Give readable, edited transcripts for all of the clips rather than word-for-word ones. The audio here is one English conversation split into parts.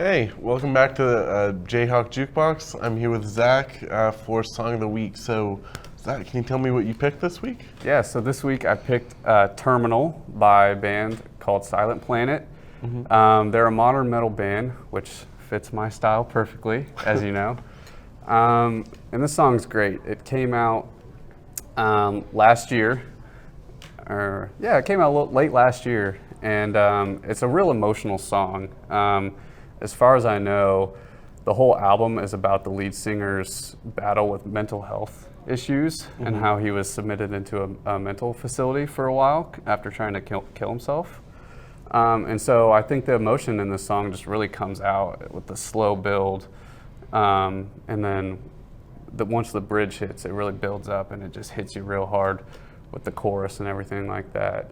Hey, welcome back to JayhawkJukebox. I'm here with Zach for Song of the Week. So, Zach, can you tell me what you picked this week? Yeah, so this week I picked Terminal by a band called Silent Planet. They're a modern metal band, which fits my style perfectly, as you know. And this song's great. It came out last year. It came out late last year, and it's a real emotional song. As far as I know, the whole album is about the lead singer's battle with mental health issues and how he was submitted into a mental facility for a while after trying to kill himself. And so I think the emotion in this song just really comes out with the slow build. And then once the bridge hits, it really builds up and it just hits you real hard with the chorus and everything like that.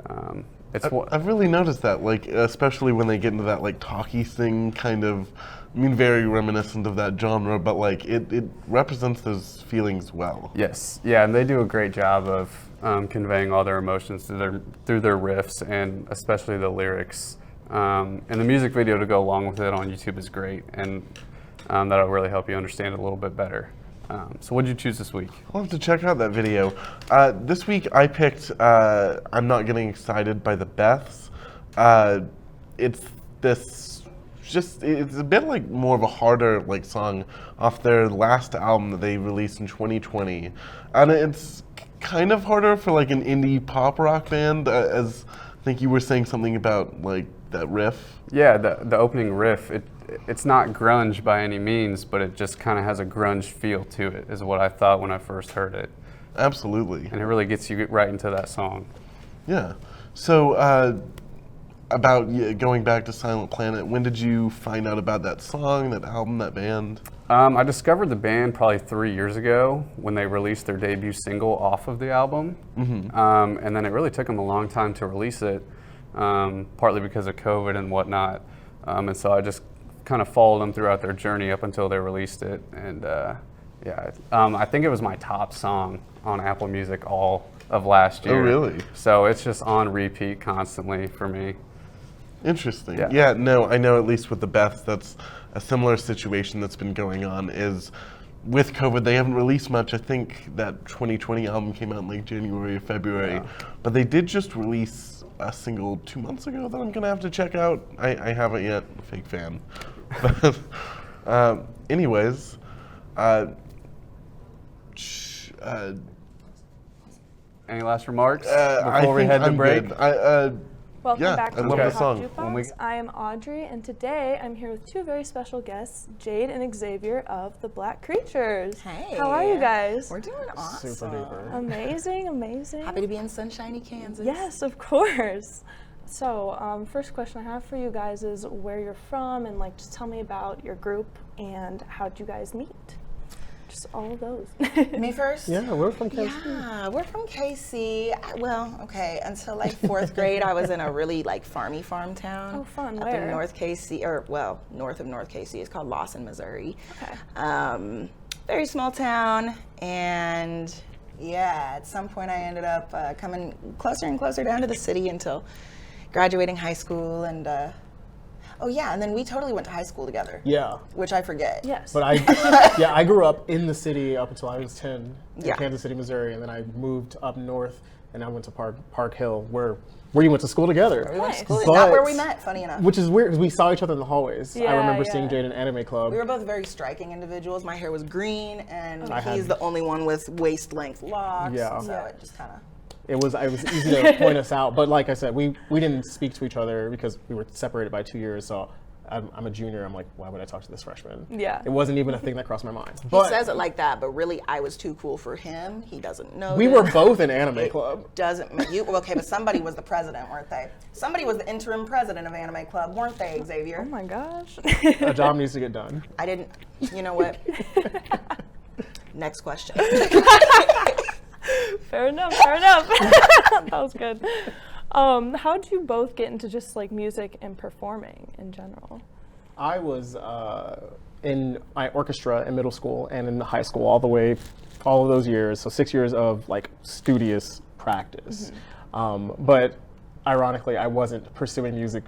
I've really noticed that, like, especially when they get into that, like, talky thing kind of, I mean, very reminiscent of that genre, but, like, it represents those feelings well. Yes, yeah, and they do a great job of conveying all their emotions through their riffs and especially the lyrics. And the music video to go along with it on YouTube is great, and that'll really help you understand it a little bit better. So what did you choose this week? I'll have to check out that video. This week I picked I'm Not Getting Excited by the Beths. It's a bit like more of a harder like song off their last album that they released in 2020. And it's kind of harder for like an indie pop rock band, as I think you were saying something about like that riff. Yeah, the opening riff, it's not grunge by any means, but it just kind of has a grunge feel to it, is what I thought when I first heard it. Absolutely. And it really gets you right into that song. Yeah. So, about going back to Silent Planet, when did you find out about that song, that album, that band? I discovered the band probably 3 years ago when they released their debut single off of the album. And then it really took them a long time to release it, partly because of COVID and whatnot. And so I just kind of followed them throughout their journey up until they released it. And I think it was my top song on Apple Music all of last year. Oh, really? So it's just on repeat constantly for me. Interesting. Yeah, no, I know at least with the Beths, that's a similar situation that's been going on is with COVID, they haven't released much. I think that 2020 album came out in like January or February, but they did just release a single 2 months ago that I'm gonna have to check out. I haven't yet, fake fan. But anyways, any last remarks before we head to break? Welcome back to I love the song. JayhawkJukebox. I am Audrey, and today I'm here with two very special guests, Jade and Xavier of the Black Creatures. Hey. How are you guys? We're doing awesome. Super duper. Amazing, amazing. Happy to be in sunshiny Kansas. Yes, of course. So, first question I have for you guys is where you're from, and like just tell me about your group and how'd you guys meet? Just all of those. Me first? Yeah, we're from KC. Yeah, we're from KC. Well, okay, until like 4th grade, I was in a really like farmy farm town. Oh, fun. Up Where? in North KC, or well, north of North KC. It's called Lawson, Missouri. Okay. Very small town, and yeah, at some point I ended up coming closer and closer down to the city until graduating high school, and and then we totally went to high school together. Yeah. Which I forget. Yes. But I grew up in the city up until I was 10 in Yeah. Kansas City, Missouri, and then I moved up north and I went to Park Hill, where you went to school together. We went to school. But- Not where we met, funny enough. Which is weird, because we saw each other in the hallways. I Yeah, remember yeah. seeing Jade in Anime Club. We were both very striking individuals. My hair was green, and I had- he's the only one with waist-length locks. Yeah. So Yeah. it just kind of... It was easy to point us out, but like I said, we didn't speak to each other because we were separated by 2 years, so I'm a junior. I'm like, why would I talk to this freshman? Yeah. It wasn't even a thing that crossed my mind. He But says it like that, but really I was too cool for him. He doesn't know we this. were both in Anime Club. Doesn't you? Okay, but somebody was the president, weren't they? Somebody was the interim president of Anime Club, weren't they, Xavier? Oh my gosh. A job needs to get done. I didn't. You know what? Next question. Fair enough, fair enough. That was good. How'd you both get into just like music and performing in general? I was in my orchestra in middle school and in high school all of those years. So 6 years of like studious practice. But ironically, I wasn't pursuing music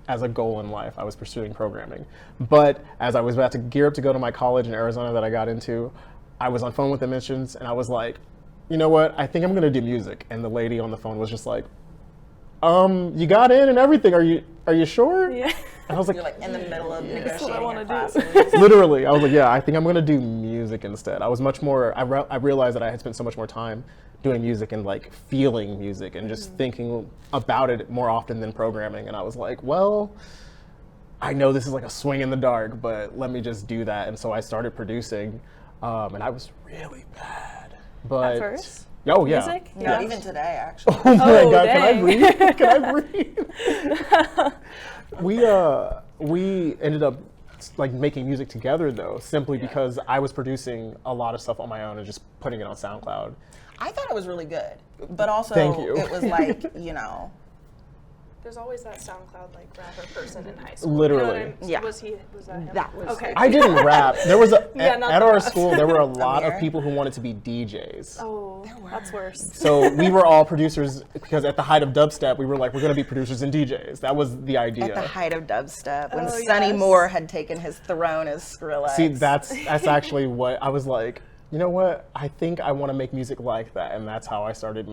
as a goal in life, I was pursuing programming. But as I was about to gear up to go to my college in Arizona that I got into, I was on phone with admissions and I was like, you know what, I think I'm gonna do music. And the lady on the phone was just like, you got in and everything, are you sure? Yeah. And I was like, You're like in the middle of negotiating what I wanna your do. classes. literally, I was like, yeah, I think I'm gonna do music instead. I was much more, I realized that I had spent so much more time doing music and like feeling music and just thinking about it more often than programming. And I was like, well, I know this is like a swing in the dark, but let me just do that. And so I started producing, and I was really bad. But At first? oh yeah. Music? No, Yeah. even today, actually. Oh my Oh, God! dang. Can I breathe? We ended up like making music together though, simply because I was producing a lot of stuff on my own and just putting it on SoundCloud. I thought it was really good, but also Thank you. it was like, you know, There's always that SoundCloud like rapper person in high school. Literally. You know what Yeah. Was that him? that was Okay. I didn't rap. There was Yeah, not at the our rap. school there were a lot Amir? of people who wanted to be DJs. Oh, that's worse. So we were all producers because at the height of dubstep, we were like, we're going to be producers and DJs. That was the idea. at the height of dubstep, when Oh, Sonny yes. Moore had taken his throne as Skrillex. See, that's actually what I was like. You know what? I think I want to make music like that, and that's how I started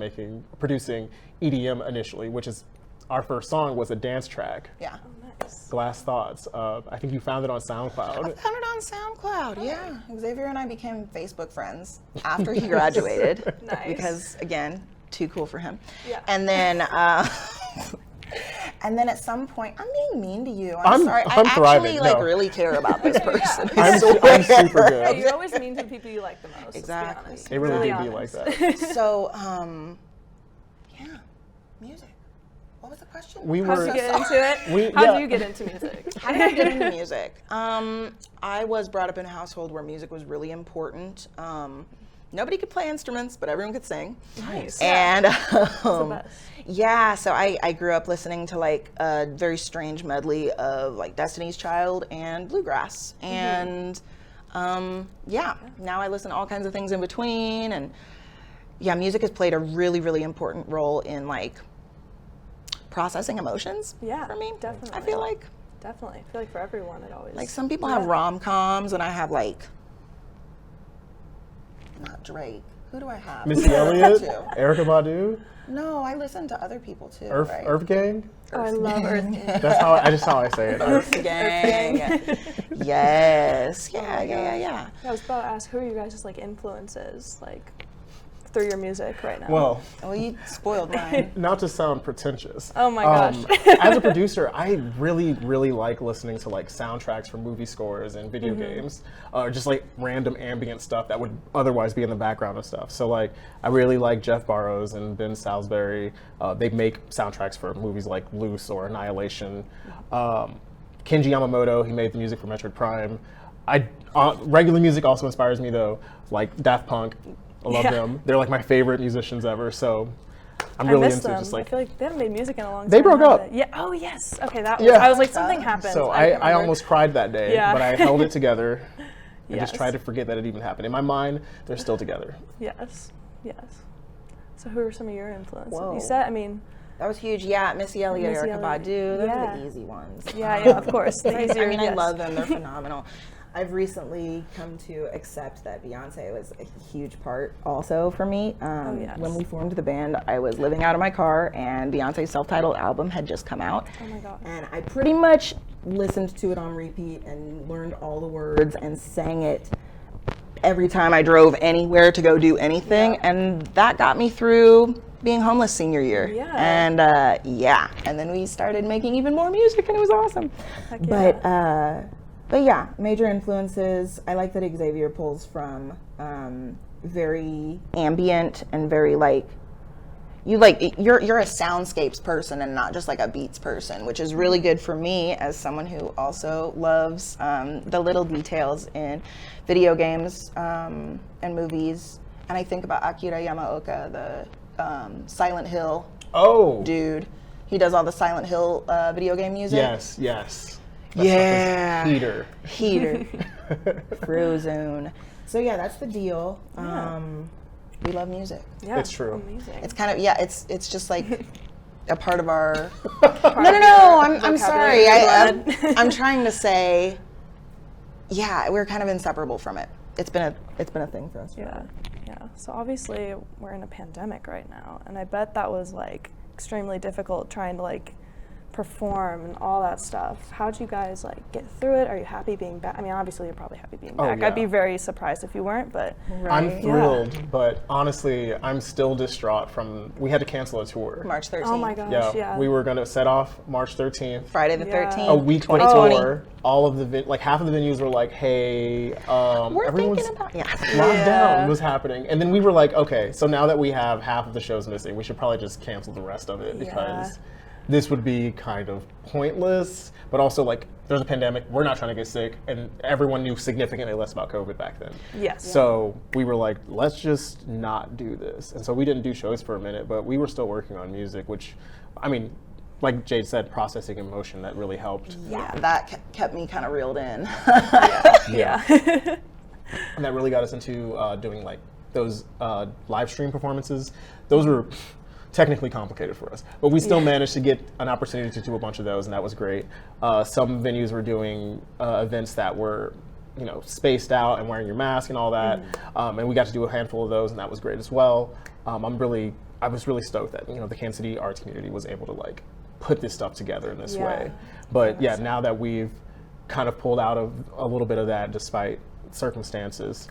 producing EDM initially, which is our first song was a dance track, Yeah. Nice. Glass Thoughts. I think you found it on I SoundCloud. found it on SoundCloud, yeah. Xavier and I became Facebook friends after he graduated. Nice. Because, again, too cool for him. Yeah. And then, and then at some point, I'm being mean to you. I'm sorry. I'm I actually thriving, like no. really care about this person. I'm super Yeah, good. you're always mean to the people you like the most. Exactly. Let's be honest. It really did be honest. like that. So, yeah, music. What was the question? We How were. did you get into it? We- How yeah. did you get into music? How did I get into music? I was brought up in a household where music was really important. Nobody could play instruments, but everyone could sing. Nice. And best. yeah, so I grew up listening to like a very strange medley of like Destiny's Child and bluegrass. And yeah, now I listen to all kinds of things in between. And yeah, music has played a really, really important role in like processing emotions Yeah, for me. definitely. I feel like Definitely. I feel like for everyone it always. like some people have rom-coms and I have like, not Drake. Who do I have? Missy Who do I listen Elliott, to? Erica Badu, No, I listen to other people too. Earth right? Earth Gang. Oh, I love Earth Gang. That's how I say it. Earth Gang. Yes. Yeah. Yeah, I was about to ask, who are you guys' like influences, like through your music right now? Well, Well, you spoiled mine. not to sound pretentious. Oh my gosh. As a producer, I really, really like listening to like soundtracks for movie scores and video games, or just like random ambient stuff that would otherwise be in the background of stuff. So like, I really like Jeff Barrows and Ben Salisbury. They make soundtracks for movies like Loose or Annihilation. Kenji Yamamoto, he made the music for Metroid Prime. Regular music also inspires me though, like Daft Punk. I love Yeah. them. They're like my favorite musicians ever. So I'm I really miss into them. just I like. feel like they haven't made music in a long time. They broke have up. they? Yeah. Oh yes. Okay. That was. Yeah. I was like, something happened. So can't I remember. almost cried that day, Yeah. but I held it together and just Yes. tried to forget that it even happened. In my mind, they're still together. Yes. Yes. So who are some of your influences? Whoa. You said. I mean. That was huge. Yeah, Missy Elliott, Missy Erykah Elliott. Badu. Those are Yeah. the easy ones. Yeah. Of course. The I easier. mean, I yes. love them. They're phenomenal. I've recently come to accept that Beyonce was a huge part also for me. yes. When we formed the band, I was living out of my car and Beyonce's self-titled album had just come out. Oh my gosh. And I pretty much listened to it on repeat and learned all the words and sang it every time I drove anywhere to go do anything. Yeah. And that got me through being homeless senior year. Yeah. And yeah, and then we started making even more music and it was awesome. Heck yeah. But yeah, major influences. I like that Xavier pulls from very ambient and very like you're a soundscapes person and not just like a beats person, which is really good for me as someone who also loves the little details in video games and movies. And I think about Akira Yamaoka, the Silent Hill Oh, dude. He does all the Silent Hill video game music. yes, yes. Yeah. Heater. Heater. Frozone. So yeah, that's the deal. We love music. Yeah. It's true. Amazing. It's kind of, yeah, it's just like a part of our. No. I'm sorry. I'm trying to say. Yeah, we're kind of inseparable from it. It's been a thing for us. Yeah. So obviously we're in a pandemic right now, and I bet that was like extremely difficult trying to like perform and all that stuff. How'd you guys like get through it? Are you happy being back? I mean, obviously you're probably happy being back. yeah. I'd be very surprised if you weren't, but I'm thrilled, but honestly, I'm still distraught from, we had to cancel a tour. March 13th. Oh my gosh, yeah. We were going to set off March 13th. Friday the Yeah. 13th. A week 2020. before, all of the, like half of the venues were like, hey, We're everyone's thinking about lockdown was happening. And then we were like, okay, so now that we have half of the shows missing, we should probably just cancel the rest of it because this would be kind of pointless, but also like there's a pandemic, we're not trying to get sick, and everyone knew significantly less about COVID back then. Yes. So we were like, let's just not do this. And so we didn't do shows for a minute, but we were still working on music, which, I mean, like Jade said, processing emotion, that really helped. Yeah, that kept me kind of reeled in. Yeah. And that really got us into doing like those live stream performances. Those were technically complicated for us, but we still managed to get an opportunity to do a bunch of those, and that was great. Some venues were doing events that were, you know, spaced out and wearing your mask and all that, and we got to do a handful of those, and that was great as well. I was really stoked that, you know, the Kansas City arts community was able to like put this stuff together in this way. But yeah, now that we've kind of pulled out of a little bit of that despite circumstances,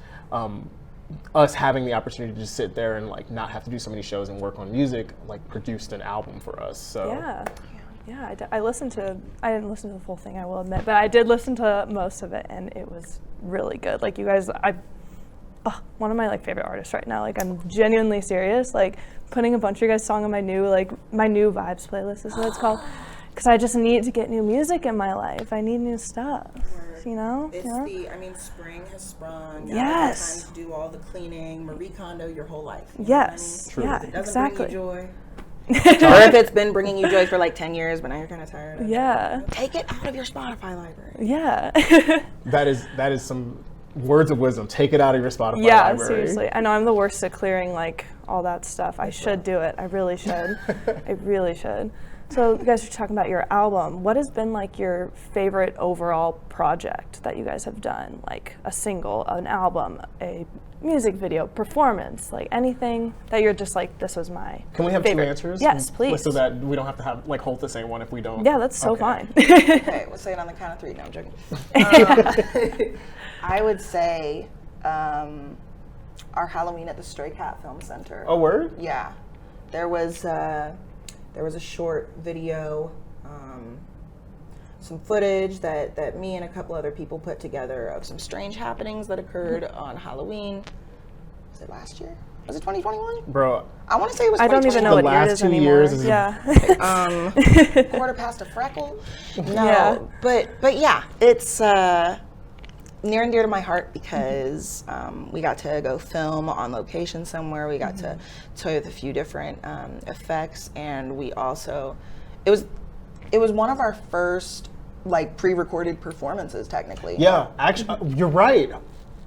us having the opportunity to just sit there and like not have to do so many shows and work on music, like produced an album for us. So I listened to, I didn't listen to the full thing, I will admit, but I did listen to most of it, and it was really good. Like you guys, one of my like favorite artists right now. Like I'm genuinely serious. Like putting a bunch of your guys' song on my new vibes playlist is what it's called, because I just need to get new music in my life. I need new stuff. You know? It's spring has sprung. Yes. Time to do all the cleaning, Marie Kondo your whole life. Yes. True. Yeah, If it doesn't exactly. bring you joy. Or if it's been bringing you joy for like 10 years, but now you're kind of tired of it. Yeah. Take it out of your Spotify library. Yeah. that is some words of wisdom. Take it out of your Spotify library. Seriously. I know I'm the worst at clearing like all that stuff. I should do it. I really should. I really should. So you guys are talking about your album. What has been like your favorite overall project that you guys have done? Like a single, an album, a music video, performance, like anything that you're just like, this was my Can we have favorite. two answers? Yes, please. So that we don't have to have like hold the same one if we don't. Yeah, that's so Okay. fine. Okay, we'll say it on the count of 3. No, I'm joking. I would say our Halloween at the Stray Cat Film Center. Oh, word? Yeah. There was a short video, some footage that me and a couple other people put together of some strange happenings that occurred on Halloween. Was it last year? Was it 2021? Bro, I want to say it was I don't even 2020. know The what year it last is 2 anymore. years is- Yeah. Quarter past a freckle. No, Yeah. but yeah, it's near and dear to my heart because we got to go film on location somewhere. We got to toy with a few different effects, and we also it was one of our first like pre-recorded performances technically. yeah, actually, you're right.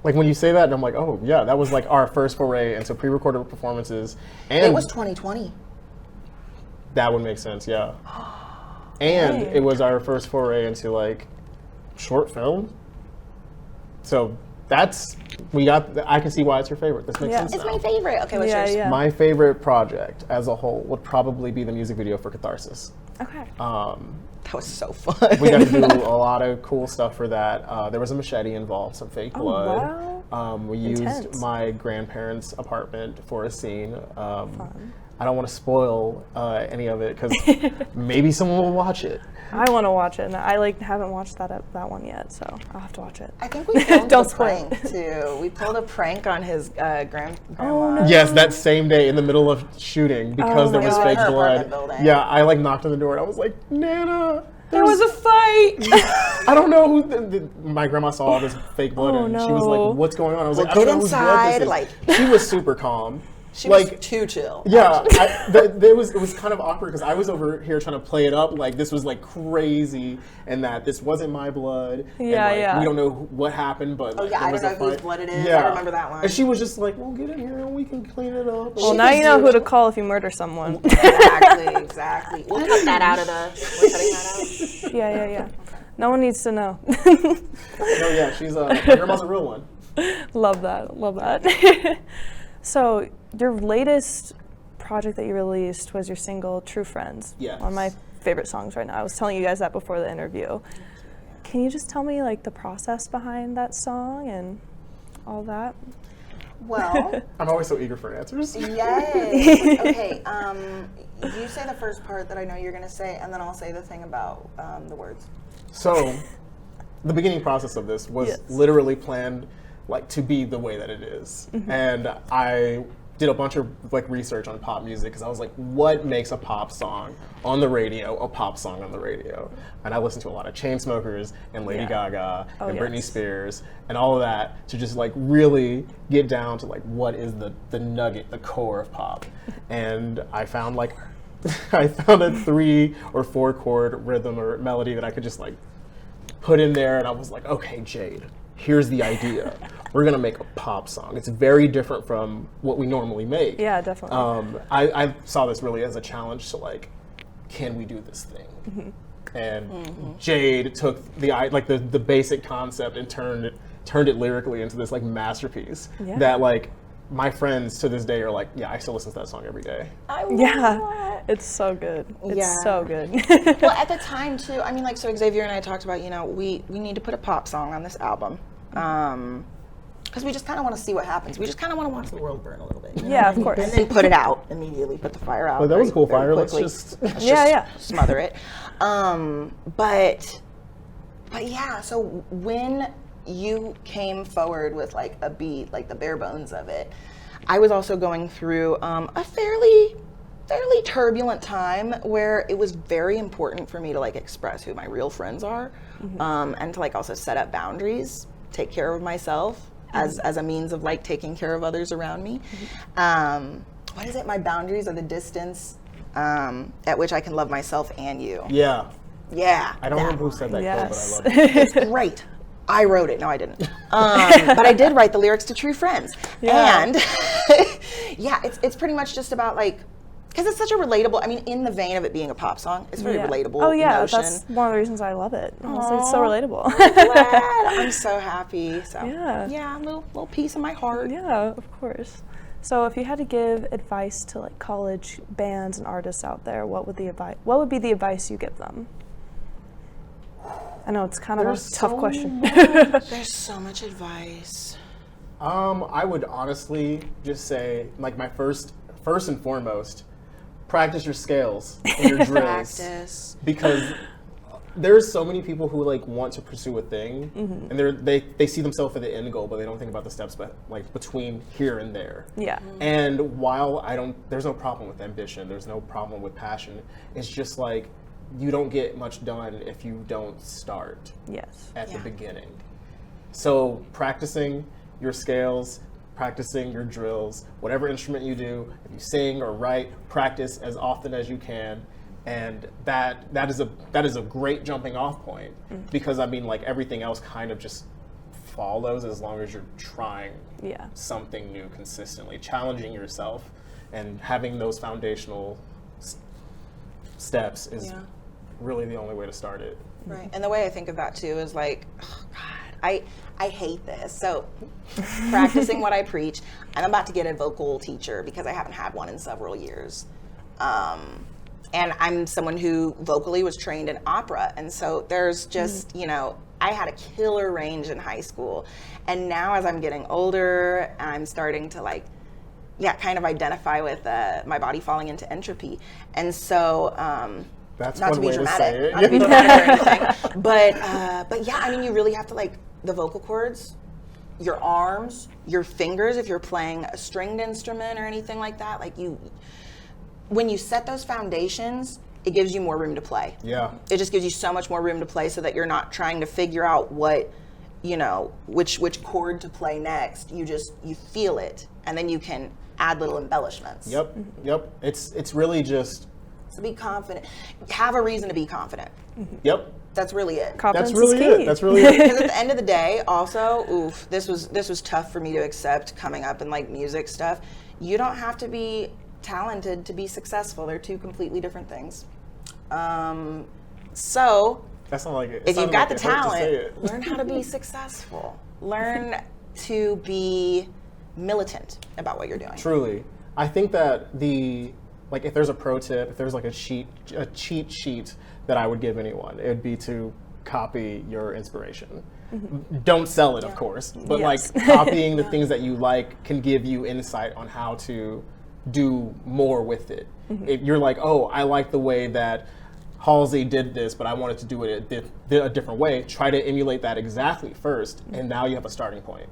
Like when you say that, and I'm like, oh yeah, that was like our first foray into pre-recorded performances, and It was 2020. that would make sense, yeah. And Dang. it was our first foray into like short film. So I can see why it's your favorite. This makes Yeah. sense It's now. my favorite. Okay, what's Yeah, yours? yeah. My favorite project as a whole would probably be the music video for Catharsis. Okay. That was so fun. We got to do a lot of cool stuff for that. There was a machete involved, some fake Oh, blood. wow. We used Intense. my grandparents' apartment for a scene. I don't want to spoil any of it because maybe someone will watch it. I want to watch it, and I like haven't watched that one yet, so I'll have to watch it. I think we filmed Don't a spoil prank too. We pulled a prank on his grandma. Oh, no. Yes, that same day in the middle of shooting because Oh there my was God. fake Her blood. apartment building. Yeah, I like knocked on the door and I was like, Nana. There was a fight. I don't know who my grandma saw all this fake blood Oh, and she was no. like, what's going on? I was Well, like, I don't get know whose blood this inside, is. She was super calm. She was too chill. Yeah, it was kind of awkward because I was over here trying to play it up like this was like crazy and that this wasn't my blood. Yeah, and, like, yeah. we don't know what happened, but Oh like, yeah, there I was don't a know whose fight. blood it is. Yeah. I remember that one. And she was just like, "Well, get in here and we can clean it up." Well, now you know who to call if you murder someone. Exactly. We'll cut that out of the. We're cutting that out. Yeah. No one needs to know. No, yeah, she's my grandma's a real one. Love that. So your latest project that you released was your single True Friends. Yes. One of my favorite songs right now. I was telling you guys that before the interview. Can you just tell me like the process behind that song and all that? Well, I'm always so eager for answers. yes. Okay. You say the first part that I know you're gonna say, and then I'll say the thing about the words. So, the beginning process of this was Yes. literally planned like to be the way that it is. And I did a bunch of like research on pop music because I was like, what makes a pop song on the radio a pop song on the radio? And I listened to a lot of Chainsmokers and Lady Gaga and Britney yes. Spears and all of that to just like really get down to like what is the nugget, the core of pop. And I found like I found a 3 or 4 chord rhythm or melody that I could just like put in there, and I was like, okay, Jade, here's the idea. We're gonna make a pop song. It's very different from what we normally make. Yeah, definitely. I saw this really as a challenge to like, can we do this thing? And Jade took the basic concept and turned it lyrically into this like masterpiece Yeah. that like my friends to this day are like, yeah, I still listen to that song every day. I love Yeah, that. it's so good. It's Yeah. so good. Well, at the time too, I mean, like, so Xavier and I talked about, you know, we need to put a pop song on this album, because we just kind of want to see what happens. We just kind of want to watch the world burn a little bit. You know? Yeah, of course. And then put it out immediately. Put the fire out. Well, that was a cool very fire. Let's quickly. just Yeah. Smother it. But yeah. So when you came forward with like a beat, like the bare bones of it, I was also going through a fairly turbulent time where it was very important for me to like express who my real friends are, and to like also set up boundaries, take care of myself as a means of like taking care of others around me. What is it? My boundaries are the distance at which I can love myself and you. yeah. Yeah. I don't that remember who said that Yes. quote, but I love it. It's great. I wrote it. No, I didn't. But I did write the lyrics to True Friends. Yeah. And yeah, it's pretty much just about like, because it's such a relatable, I mean, in the vein of it being a pop song, it's very relatable. Oh yeah, notion. that's one of the reasons I love it. Honestly, it's so relatable. Glad. I'm so happy. So Yeah. a little piece of my heart. Yeah, of course. So if you had to give advice to like college bands and artists out there, what would be the advice you give them? I know it's kind of There's a tough so question. There's so much advice. I would honestly just say, like, my first and foremost, practice your scales and your drills. Practice. Because there's so many people who like want to pursue a thing, and they see themselves at the end goal, but they don't think about the steps, but like between here and there. Yeah. And while there's no problem with ambition, there's no problem with passion. It's just like you don't get much done if you don't start Yes. at the Yeah. beginning. So practicing your scales, practicing your drills, whatever instrument you do, if you sing or write, practice as often as you can. And that is a great jumping off point, because I mean, like, everything else kind of just follows as long as you're trying something new consistently, challenging yourself, and having those foundational steps is really the only way to start it. Right. And the way I think of that too is like, oh God, I hate this. So practicing what I preach, I'm about to get a vocal teacher because I haven't had one in several years. And I'm someone who vocally was trained in opera. And so there's just, you know, I had a killer range in high school. And now as I'm getting older, I'm starting to like, kind of identify with my body falling into entropy. And so, That's not one to be way to dramatic, say it. not to be dramatic or anything, but yeah, I mean, you really have to like the vocal cords, your arms, your fingers, if you're playing a stringed instrument or anything like that, like when you set those foundations, it gives you more room to play. Yeah. It just gives you so much more room to play so that you're not trying to figure out what you know, which chord to play next. You feel it, and then you can add little embellishments. Yep. It's really just. So be confident. Have a reason to be confident. Yep. That's really it. Confidence That's really is key. it. That's really it. Because at the end of the day, also, this was tough for me to accept coming up in like music stuff. You don't have to be talented to be successful. They're two completely different things. So That's not like it. if you've got the talent, learn how to be successful. Learn to be militant about what you're doing. Truly, I think that if there's a pro tip, if there's like a cheat sheet that I would give anyone, it would be to copy your inspiration. Don't sell it, of course, but Yes. like copying the things that you like can give you insight on how to do more with it. If you're like, oh, I like the way that Halsey did this, but I wanted to do it a different way, try to emulate that exactly first, and now you have a starting point.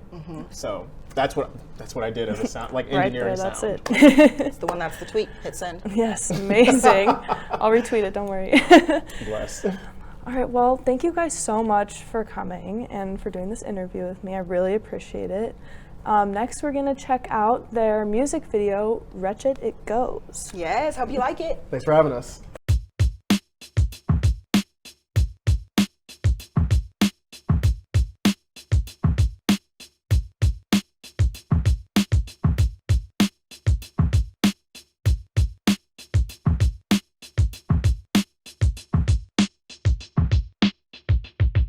So that's what I did as a sound, like Right engineering there, that's sound. it. It's the one that's the tweet. Hit send. Yes, amazing. I'll retweet it, don't worry. Bless. All right, well, thank you guys so much for coming and for doing this interview with me. I really appreciate it. Next, we're going to check out their music video, Wretched It Goes. Yes, hope you like it. Thanks for having us.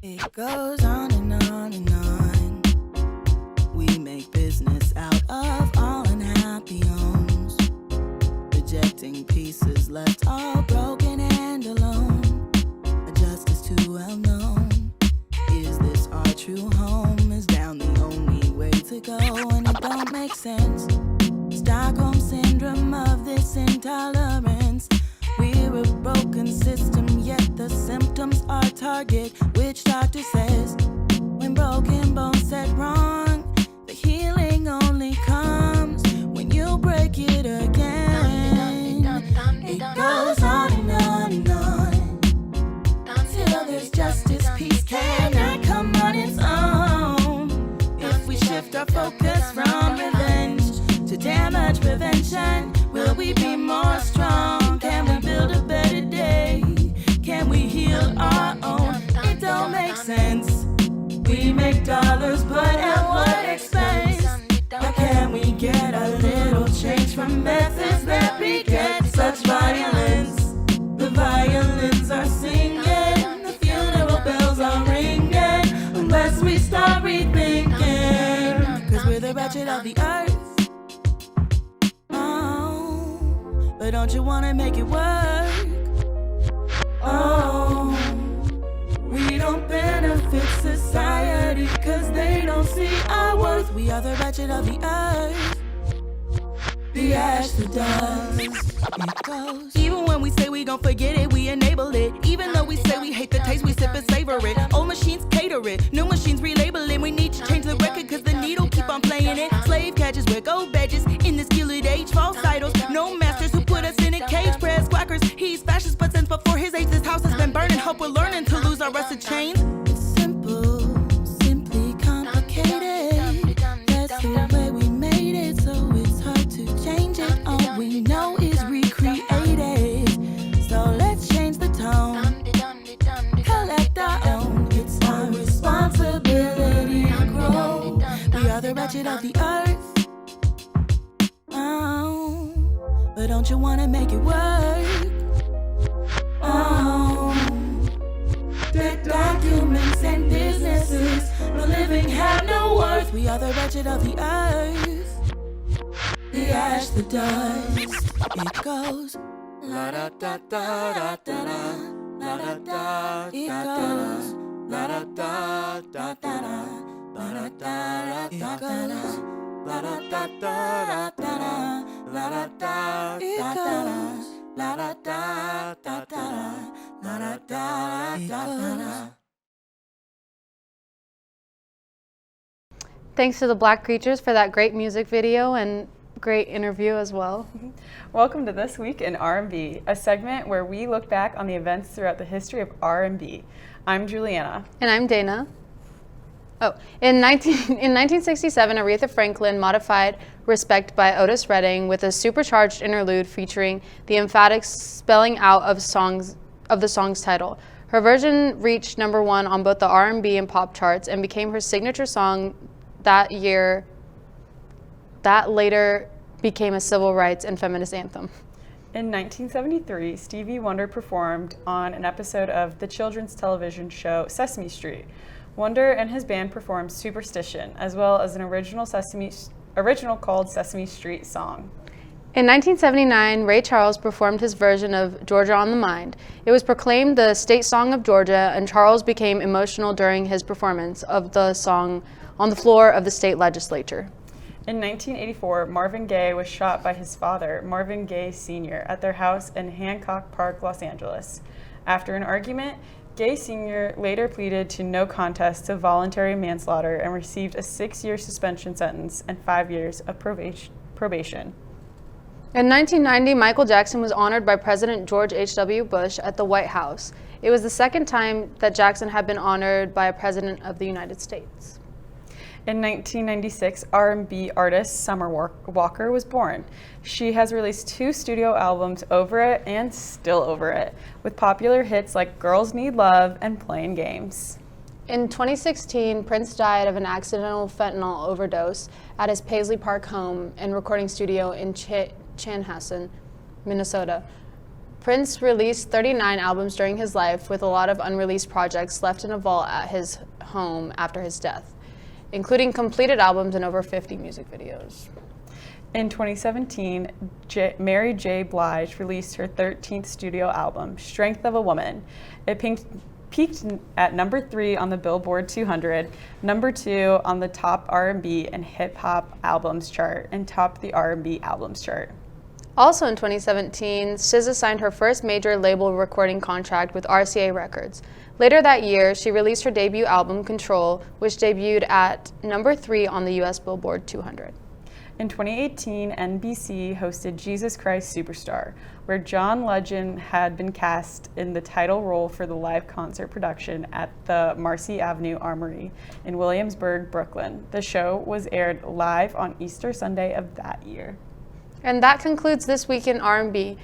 It goes on and on and on. We make business out of all unhappy homes. Rejecting pieces left all broken and alone. A justice too well known. Is this our true home? Is down the only way to go, and it don't make sense. Stockholm syndrome of this intolerance. We're a broken system, yet the symptoms are target. Which doctor says when broken bones set wrong, the healing only comes when you break it again. It goes on and on and on till there's justice, peace cannot come on its own. If we shift our focus from revenge to damage prevention, will we be more strong? Can we build a better day? Can we heal our own? It don't make sense. We make dollars, but at what expense? How can we get a little change from methods that beget such violence? The violins are singing, the funeral bells are ringing, unless we start rethinking. Cause we're the wretched of the earth. But don't you wanna make it work? Oh, we don't benefit society, cause they don't see our worth. We are the wretched of the earth. The ash, the dust, it goes. Even when we say we gon' forget it, we enable it. Even though we say we hate the taste, we sip and savor it. Old machines cater it, new machines relabel it. We need to change the record, cause the needle keep on playing it. Slave catchers wear gold badges in this gilded age. False idols, no masters who put us in a cage. Press quackers, he's fascist, but since before his age, this house has been burning. Hope we're learning to lose our rusted chains. It's simple, simply complicated. That's the way we made it, so it's hard to change it. All we know is recreated. So let's change the tone, collect our own. It's our responsibility to grow. We are the wretched of the earth. Oh, but don't you wanna make it work? Oh, dead documents and businesses, the living have no worth. We are the wretched of the earth. The ash, the dust, it goes. La da da da da da da, la da da, it goes. La da da da da da, la da da, it goes. La da da da da da, la da da, it goes. La da da da da, la da da da da. Thanks to the Black Creatures for that great music video and great interview as well. Welcome to This Week in R&B, a segment where we look back on the events throughout the history of R&B. I'm Juliana. And I'm Dana. In 1967, Aretha Franklin modified Respect by Otis Redding with a supercharged interlude featuring the emphatic spelling out of the song's title. Her version reached #1 on both the R&B and pop charts and became her signature song that year. That later became a civil rights and feminist anthem. In 1973, Stevie Wonder performed on an episode of the children's television show Sesame Street. Wonder and his band performed Superstition, as well as an original called Sesame Street song. In 1979, Ray Charles performed his version of Georgia on the Mind. It was proclaimed the state song of Georgia, and Charles became emotional during his performance of the song on the floor of the state legislature. In 1984, Marvin Gaye was shot by his father, Marvin Gaye Sr., at their house in Hancock Park, Los Angeles. After an argument, Gaye Sr. later pleaded to no contest to voluntary manslaughter and received a 6-year suspension sentence and 5 years of probation. In 1990, Michael Jackson was honored by President George H.W. Bush at the White House. It was the second time that Jackson had been honored by a president of the United States. In 1996, R&B artist Summer Walker was born. She has released 2 studio albums, Over It and Still Over It, with popular hits like Girls Need Love and Playing Games. In 2016, Prince died of an accidental fentanyl overdose at his Paisley Park home and recording studio in Chanhassen, Minnesota. Prince released 39 albums during his life, with a lot of unreleased projects left in a vault at his home after his death, including completed albums and over 50 music videos. In 2017, Mary J. Blige released her 13th studio album, Strength of a Woman. It peaked at #3 on the Billboard 200, #2 on the top R&B and hip hop albums chart, and topped the R&B albums chart. Also in 2017, SZA signed her first major label recording contract with RCA Records. Later that year, she released her debut album, Control, which debuted at #3 on the US Billboard 200. In 2018, NBC hosted Jesus Christ Superstar, where John Legend had been cast in the title role for the live concert production at the Marcy Avenue Armory in Williamsburg, Brooklyn. The show was aired live on Easter Sunday of that year. And that concludes This Week in R&B.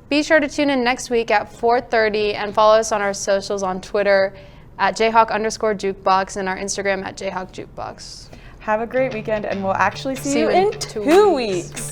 Be sure to tune in next week at 4:30 and follow us on our socials on Twitter at JayhawkJukebox and our Instagram at JayhawkJukebox. Have a great weekend, and we'll actually see you in 2 weeks.